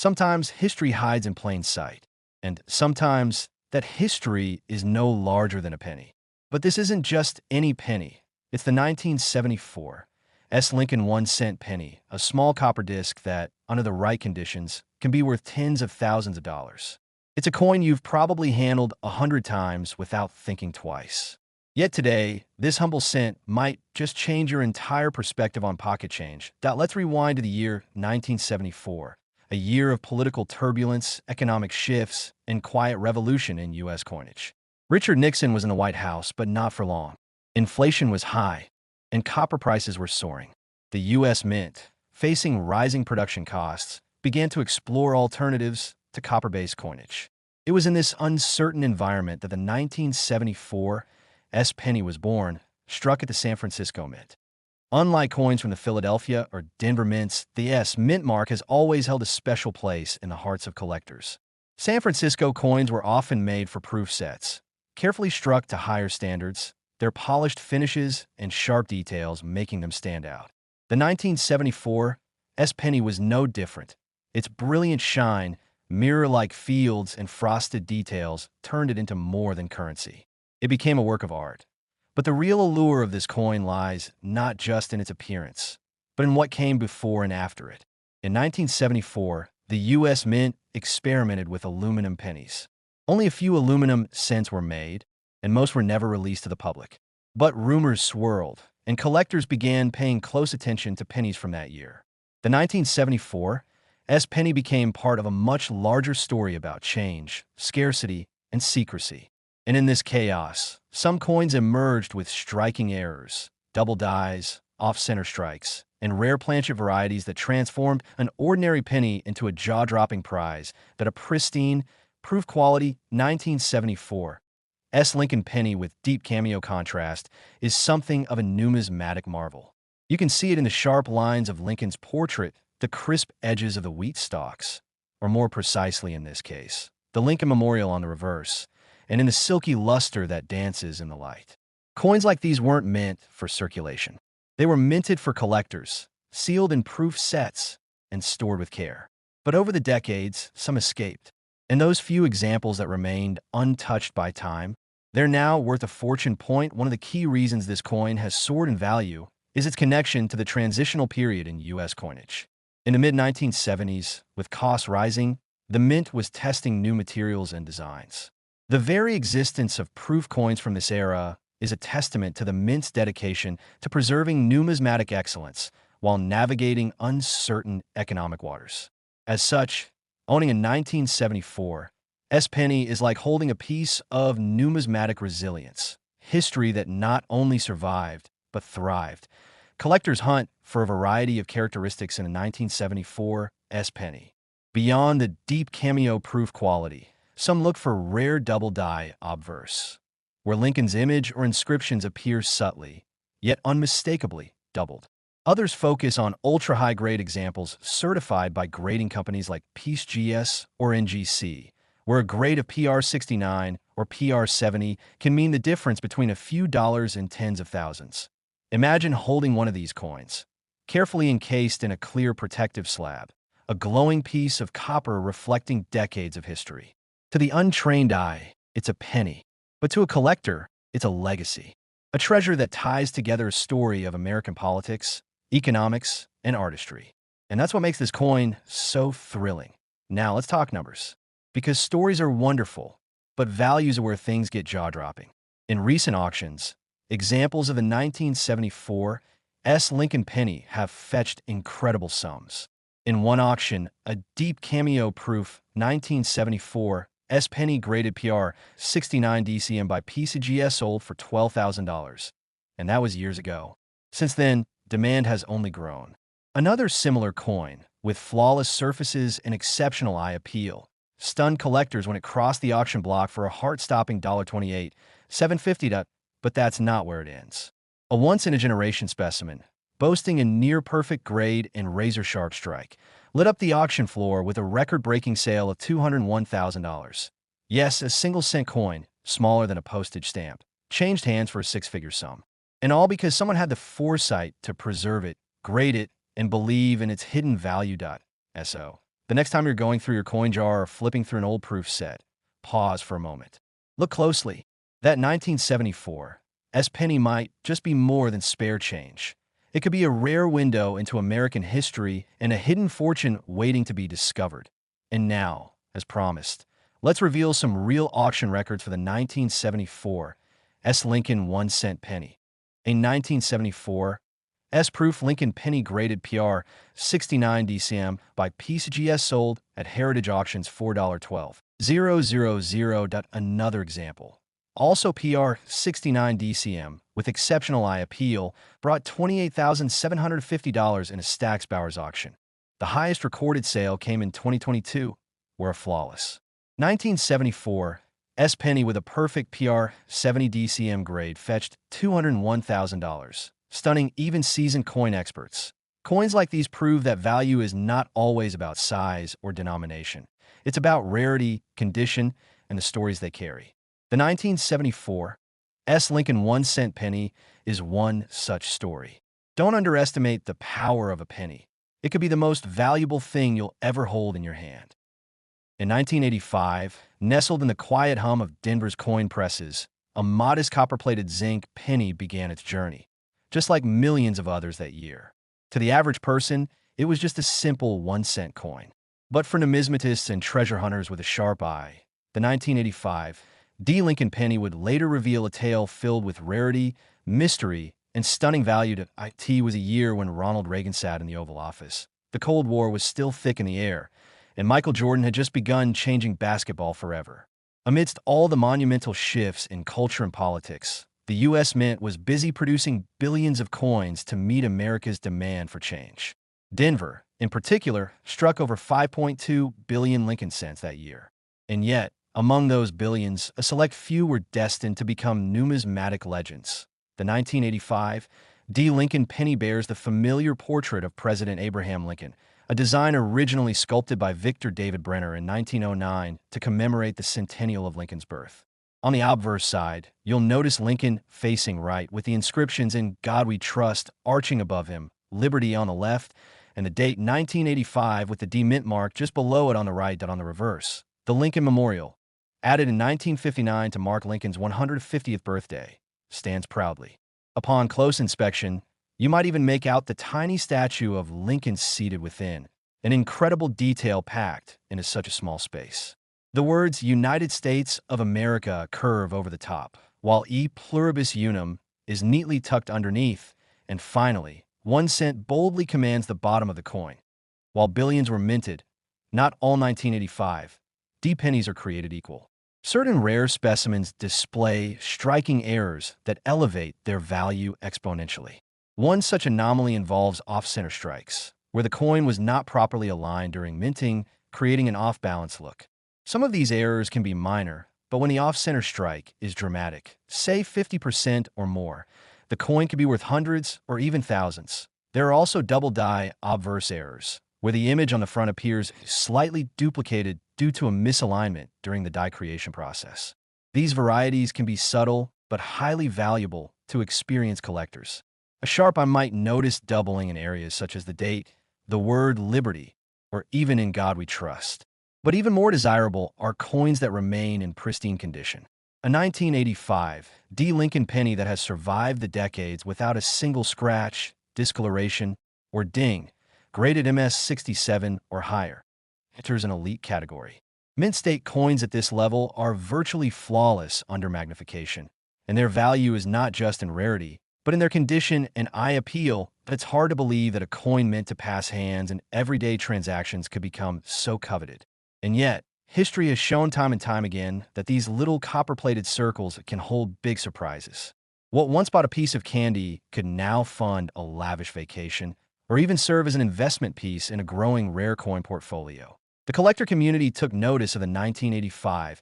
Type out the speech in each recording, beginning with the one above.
Sometimes history hides in plain sight, and sometimes that history is no larger than a penny. But this isn't just any penny. It's the 1974 Lincoln 1-cent penny, a small copper disc that, under the right conditions, can be worth tens of thousands of dollars. It's a coin you've probably handled 100 times without thinking twice. Yet today, this humble cent might just change your entire perspective on pocket change. Let's rewind to the year 1974, a year of political turbulence, economic shifts, and quiet revolution in U.S. coinage. Richard Nixon was in the White House, but not for long. Inflation was high, and copper prices were soaring. The U.S. Mint, facing rising production costs, began to explore alternatives to copper-based coinage. It was in this uncertain environment that the 1974 penny was born, struck at the San Francisco Mint. Unlike coins from the Philadelphia or Denver mints, the Mint mark has always held a special place in the hearts of collectors. San Francisco coins were often made for proof sets, carefully struck to higher standards, their polished finishes and sharp details making them stand out. The 1974 penny was no different. Its brilliant shine, mirror-like fields and frosted details turned it into more than currency. It became a work of art. But the real allure of this coin lies not just in its appearance, but in what came before and after it. In 1974, the U.S. Mint experimented with aluminum pennies. Only a few aluminum cents were made, and most were never released to the public. But rumors swirled, and collectors began paying close attention to pennies from that year. The 1974 penny became part of a much larger story about change, scarcity, and secrecy. And in this chaos, some coins emerged with striking errors, double dies, off-center strikes, and rare planchet varieties that transformed an ordinary penny into a jaw-dropping prize that a pristine, proof-quality 1974 Lincoln penny with deep cameo contrast is something of a numismatic marvel. You can see it in the sharp lines of Lincoln's portrait, the crisp edges of the wheat stalks, or more precisely in this case, the Lincoln Memorial on the reverse, and in the silky luster that dances in the light. Coins like these weren't meant for circulation. They were minted for collectors, sealed in proof sets, and stored with care. But over the decades, some escaped. And those few examples that remained untouched by time, they're now worth a fortune. One of the key reasons this coin has soared in value is its connection to the transitional period in U.S. coinage. In the mid-1970s, with costs rising, the Mint was testing new materials and designs. The very existence of proof coins from this era is a testament to the Mint's dedication to preserving numismatic excellence while navigating uncertain economic waters. As such, owning a 1974 penny is like holding a piece of numismatic resilience, history that not only survived, but thrived. Collectors hunt for a variety of characteristics in a 1974 penny. Beyond the deep cameo proof quality, some look for rare double die obverse, where Lincoln's image or inscriptions appear subtly, yet unmistakably doubled. Others focus on ultra-high-grade examples certified by grading companies like PeaceGS or NGC, where a grade of PR69 or PR70 can mean the difference between a few dollars and tens of thousands. Imagine holding one of these coins, carefully encased in a clear protective slab, a glowing piece of copper reflecting decades of history. To the untrained eye, it's a penny, but to a collector, it's a legacy, a treasure that ties together a story of American politics, economics, and artistry. And that's what makes this coin so thrilling. Now let's talk numbers, because stories are wonderful, but values are where things get jaw-dropping. In recent auctions, examples of the 1974 Lincoln penny have fetched incredible sums. In one auction, a deep cameo-proof 1974 penny graded PR 69 DCM by PCGS sold for $12,000, and that was years ago. Since then, demand has only grown. Another similar coin, with flawless surfaces and exceptional eye appeal, stunned collectors when it crossed the auction block for a heart-stopping $28, $750. But that's not where it ends. A once-in-a-generation specimen, boasting a near-perfect grade and razor-sharp strike, lit up the auction floor with a record-breaking sale of $201,000. Yes, a single-cent coin, smaller than a postage stamp, changed hands for a six-figure sum. And all because someone had the foresight to preserve it, grade it, and believe in its hidden value. So, The next time you're going through your coin jar or flipping through an old proof set, pause for a moment. Look closely. That 1974 S penny might just be more than spare change. It could be a rare window into American history and a hidden fortune waiting to be discovered. And now, as promised, let's reveal some real auction records for the 1974 S Lincoln 1-cent penny. A 1974 S-proof Lincoln penny graded PR 69 DCM by PCGS sold at Heritage Auctions $4.12. Another example. Also PR 69 DCM with exceptional eye appeal brought $28,750 in a Stack's Bowers auction. The highest recorded sale came in 2022, were a flawless 1974 S penny with a perfect PR 70 DCM grade fetched $201,000. Stunning even seasoned coin experts. Coins like these prove that value is not always about size or denomination. It's about rarity, condition, and the stories they carry. The 1974 S Lincoln 1-cent penny is one such story. Don't underestimate the power of a penny. It could be the most valuable thing you'll ever hold in your hand. In 1985, nestled in the quiet hum of Denver's coin presses, a modest copper-plated zinc penny began its journey, just like millions of others that year. To the average person, it was just a simple 1-cent coin. But for numismatists and treasure hunters with a sharp eye, the 1985 D. Lincoln penny would later reveal a tale filled with rarity, mystery, and stunning value. It was a year when Ronald Reagan sat in the Oval Office. The Cold War was still thick in the air, and Michael Jordan had just begun changing basketball forever. Amidst all the monumental shifts in culture and politics, the U.S. Mint was busy producing billions of coins to meet America's demand for change. Denver, in particular, struck over 5.2 billion Lincoln cents that year. And yet, among those billions, a select few were destined to become numismatic legends. The 1985 D. Lincoln penny bears the familiar portrait of President Abraham Lincoln, a design originally sculpted by Victor David Brenner in 1909 to commemorate the centennial of Lincoln's birth. On the obverse side, you'll notice Lincoln facing right with the inscriptions "In God We Trust" arching above him, "Liberty" on the left, and the date 1985 with the D mint mark just below it on the right. On the reverse, the Lincoln Memorial, added in 1959 to mark Lincoln's 150th birthday, stands proudly. Upon close inspection, you might even make out the tiny statue of Lincoln seated within, an incredible detail packed into such a small space. The words "United States of America" curve over the top, while "E pluribus unum" is neatly tucked underneath, and finally, 1 cent boldly commands the bottom of the coin. While billions were minted, not all 1985 D pennies are created equal. Certain rare specimens display striking errors that elevate their value exponentially. One such anomaly involves off-center strikes, where the coin was not properly aligned during minting, creating an off-balance look. Some of these errors can be minor, but when the off-center strike is dramatic, say 50% or more, the coin can be worth hundreds or even thousands. There are also double-die obverse errors, where the image on the front appears slightly duplicated due to a misalignment during the die creation process. These varieties can be subtle but highly valuable to experienced collectors. A sharp eye might notice doubling in areas such as the date, the word "Liberty," or even "In God We Trust." But even more desirable are coins that remain in pristine condition. A 1985 D. Lincoln penny that has survived the decades without a single scratch, discoloration, or ding, graded MS 67 or higher, enters an elite category. Mint state coins at this level are virtually flawless under magnification, and their value is not just in rarity, but in their condition and eye appeal. It's hard to believe that a coin meant to pass hands in everyday transactions could become so coveted. And yet, history has shown time and time again that these little copper-plated circles can hold big surprises. What once bought a piece of candy could now fund a lavish vacation, or even serve as an investment piece in a growing rare coin portfolio. The collector community took notice of the 1985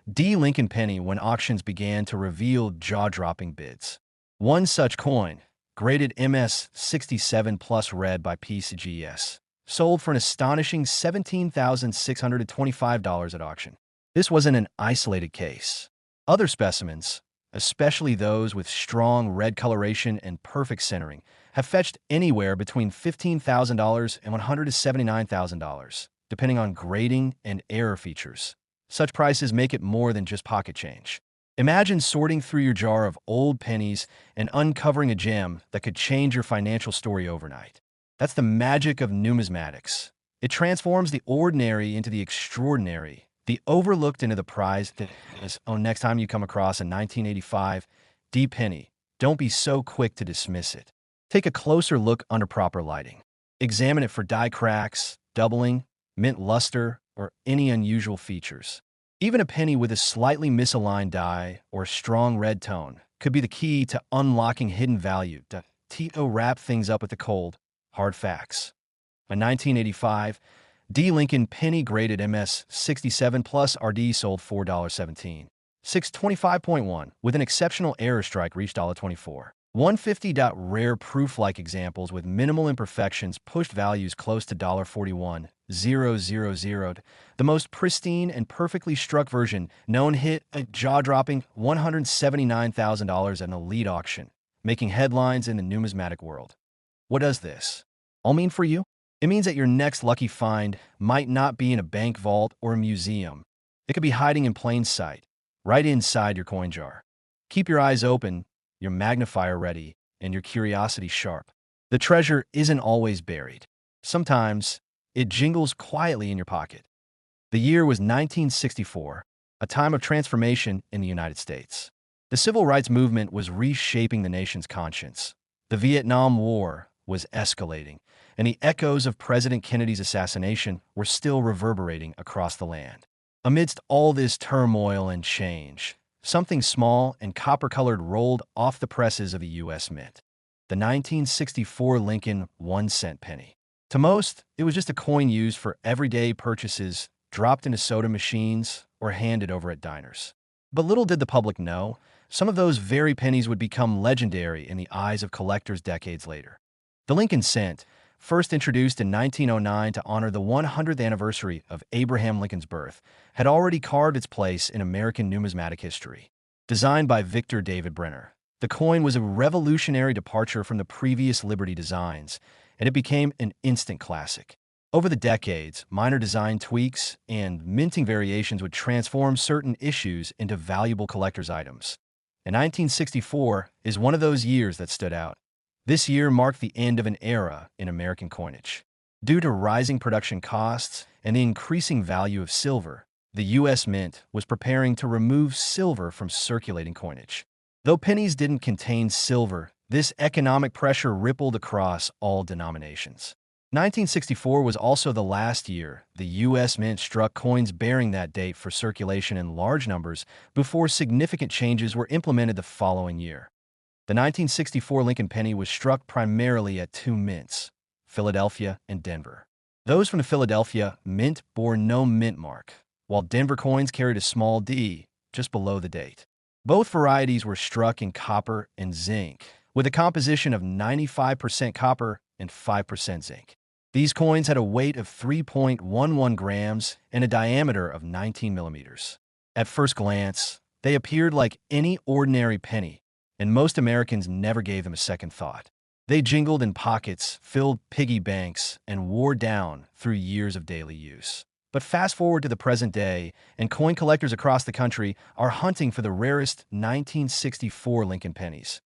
D. Lincoln penny when auctions began to reveal jaw-dropping bids. One such coin, graded MS 67 plus red by PCGS, sold for an astonishing $17,625 at auction. This wasn't an isolated case. Other specimens, especially those with strong red coloration and perfect centering, have fetched anywhere between $15,000 and $179,000, depending on grading and error features. Such prices make it more than just pocket change. Imagine sorting through your jar of old pennies and uncovering a gem that could change your financial story overnight. That's the magic of numismatics. It transforms the ordinary into the extraordinary, the overlooked into the prized. Oh, next time you come across a 1985 D penny, don't be so quick to dismiss it. Take a closer look under proper lighting. Examine it for die cracks, doubling, mint luster, or any unusual features. Even a penny with a slightly misaligned die or a strong red tone could be the key to unlocking hidden value. Tito wrap things up with the cold, hard facts. A 1985 D Lincoln penny graded MS 67 plus RD sold $4.17. 625.1 with an exceptional error strike reached $24. 150. Rare proof-like examples with minimal imperfections pushed values close to $41,000. The most pristine and perfectly struck version known hit a jaw-dropping $179,000 at an elite auction, making headlines in the numismatic world. What does this all mean for you? It means that your next lucky find might not be in a bank vault or a museum. It could be hiding in plain sight, right inside your coin jar. Keep your eyes open, your magnifier ready, and your curiosity sharp. The treasure isn't always buried. Sometimes, it jingles quietly in your pocket. The year was 1964, a time of transformation in the United States. The civil rights movement was reshaping the nation's conscience. The Vietnam War was escalating, and the echoes of President Kennedy's assassination were still reverberating across the land. Amidst all this turmoil and change, something small and copper-colored rolled off the presses of a U.S. Mint. The 1964 Lincoln 1-cent penny. To most, it was just a coin used for everyday purchases, dropped into soda machines or handed over at diners. But little did the public know, some of those very pennies would become legendary in the eyes of collectors decades later. The Lincoln cent, first introduced in 1909 to honor the 100th anniversary of Abraham Lincoln's birth, had already carved its place in American numismatic history. Designed by Victor David Brenner, the coin was a revolutionary departure from the previous Liberty designs, and it became an instant classic. Over the decades, minor design tweaks and minting variations would transform certain issues into valuable collector's items. And 1964 is one of those years that stood out. This year marked the end of an era in American coinage. Due to rising production costs and the increasing value of silver, the U.S. Mint was preparing to remove silver from circulating coinage. Though pennies didn't contain silver, this economic pressure rippled across all denominations. 1964 was also the last year the U.S. Mint struck coins bearing that date for circulation in large numbers before significant changes were implemented the following year. The 1964 Lincoln penny was struck primarily at two mints, Philadelphia and Denver. Those from the Philadelphia Mint bore no mint mark, while Denver coins carried a small D just below the date. Both varieties were struck in copper and zinc, with a composition of 95% copper and 5% zinc. These coins had a weight of 3.11 grams and a diameter of 19 millimeters. At first glance, they appeared like any ordinary penny, and most Americans never gave them a second thought. They jingled in pockets, filled piggy banks, and wore down through years of daily use. But fast forward to the present day, and coin collectors across the country are hunting for the rarest 1964 Lincoln pennies.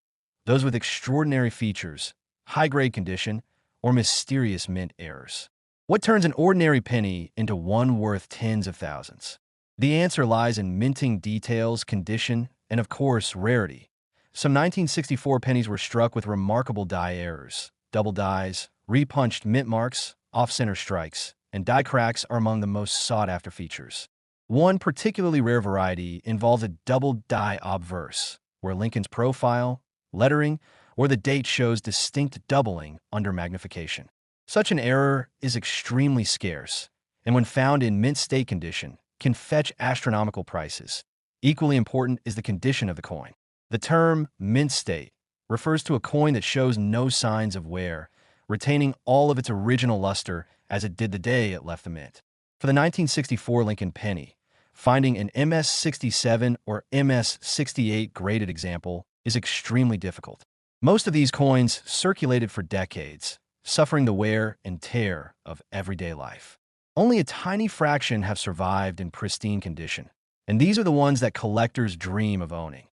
Those with extraordinary features, high-grade condition, or mysterious mint errors. What turns an ordinary penny into one worth tens of thousands? The answer lies in minting details, condition, and of course, rarity. Some 1964 pennies were struck with remarkable die errors. Double dies, repunched mint marks, off-center strikes, and die cracks are among the most sought-after features. One particularly rare variety involves a double die obverse, where Lincoln's profile, lettering, or the date shows distinct doubling under magnification. Such an error is extremely scarce, and when found in mint state condition, can fetch astronomical prices. Equally important is the condition of the coin. The term mint state refers to a coin that shows no signs of wear, retaining all of its original luster as it did the day it left the mint. For the 1964 Lincoln penny, finding an MS-67 or MS-68 graded example is extremely difficult. Most of these coins circulated for decades, suffering the wear and tear of everyday life. Only a tiny fraction have survived in pristine condition, and these are the ones that collectors dream of owning.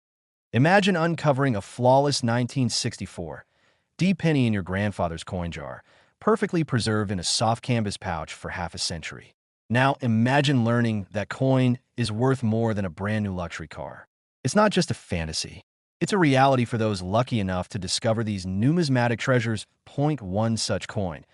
Imagine uncovering a flawless 1964 D penny in your grandfather's coin jar, perfectly preserved in a soft canvas pouch for half a century. Now imagine learning that coin is worth more than a brand new luxury car. It's not just a fantasy. It's a reality for those lucky enough to discover these numismatic treasures. Point one such coin,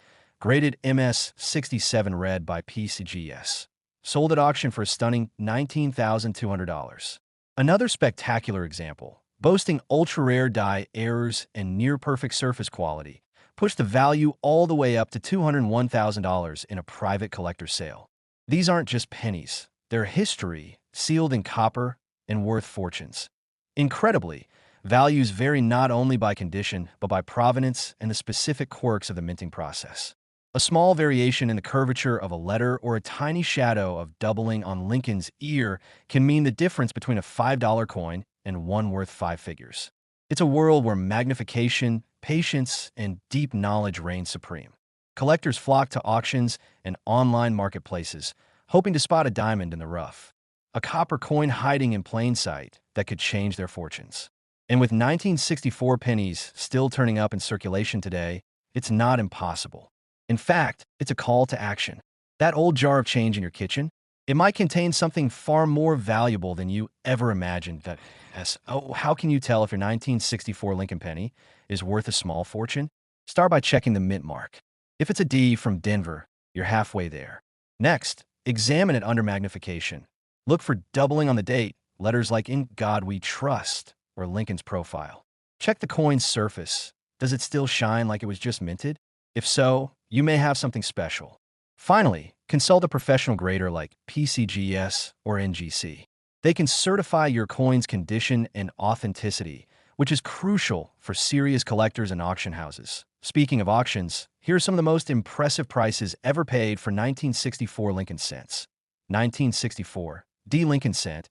graded MS67 red by PCGS, sold at auction for a stunning $19,200. Another spectacular example, boasting ultra-rare die errors and near-perfect surface quality, pushed the value all the way up to $201,000 in a private collector's sale. These aren't just pennies. They're history, sealed in copper and worth fortunes. Incredibly, values vary not only by condition, but by provenance and the specific quirks of the minting process. A small variation in the curvature of a letter or a tiny shadow of doubling on Lincoln's ear can mean the difference between a $5 coin and one worth five figures. It's a world where magnification, patience, and deep knowledge reign supreme. Collectors flock to auctions and online marketplaces, hoping to spot a diamond in the rough, a copper coin hiding in plain sight that could change their fortunes. And with 1964 pennies still turning up in circulation today, it's not impossible. In fact, it's a call to action. That old jar of change in your kitchen, it might contain something far more valuable than you ever imagined. How can you tell if your 1964 Lincoln penny is worth a small fortune? Start by checking the mint mark. If it's a D from Denver, you're halfway there. Next, examine it under magnification. Look for doubling on the date, letters like "In God We Trust" or Lincoln's profile. Check the coin's surface. Does it still shine like it was just minted? If so, you may have something special. Finally, consult a professional grader like PCGS or NGC. They can certify your coin's condition and authenticity, which is crucial for serious collectors and auction houses. Speaking of auctions, here are some of the most impressive prices ever paid for 1964 Lincoln cents. 1964 D Lincoln cent,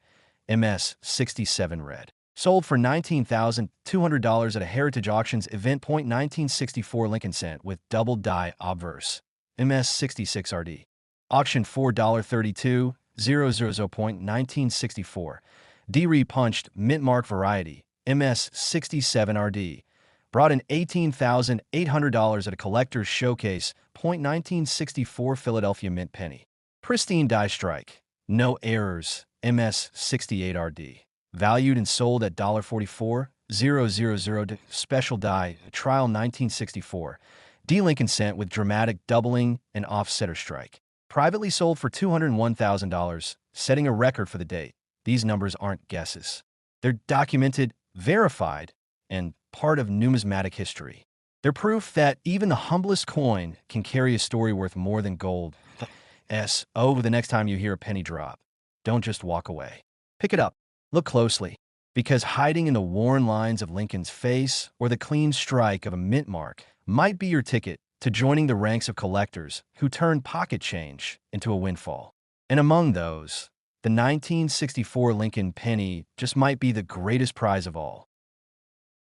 MS67 red. Sold for $19,200 at a Heritage Auctions event. 1964 Lincoln cent with double die obverse, MS66 RD. Auction $4.32, 1964. D repunched mint mark variety, MS67 RD. Brought in $18,800 at a collector's showcase. 1964 Philadelphia mint penny. Pristine die strike, no errors, MS68 RD. Valued and sold at $44,000. Special die, trial 1964. D Lincoln cent with dramatic doubling and offsetter strike. Privately sold for $201,000, setting a record for the date. These numbers aren't guesses. They're documented, verified, and part of numismatic history. They're proof that even the humblest coin can carry a story worth more than gold. The next time you hear a penny drop, don't just walk away. Pick it up. Look closely, because hiding in the worn lines of Lincoln's face or the clean strike of a mint mark might be your ticket to joining the ranks of collectors who turn pocket change into a windfall. And among those, the 1964 Lincoln penny just might be the greatest prize of all.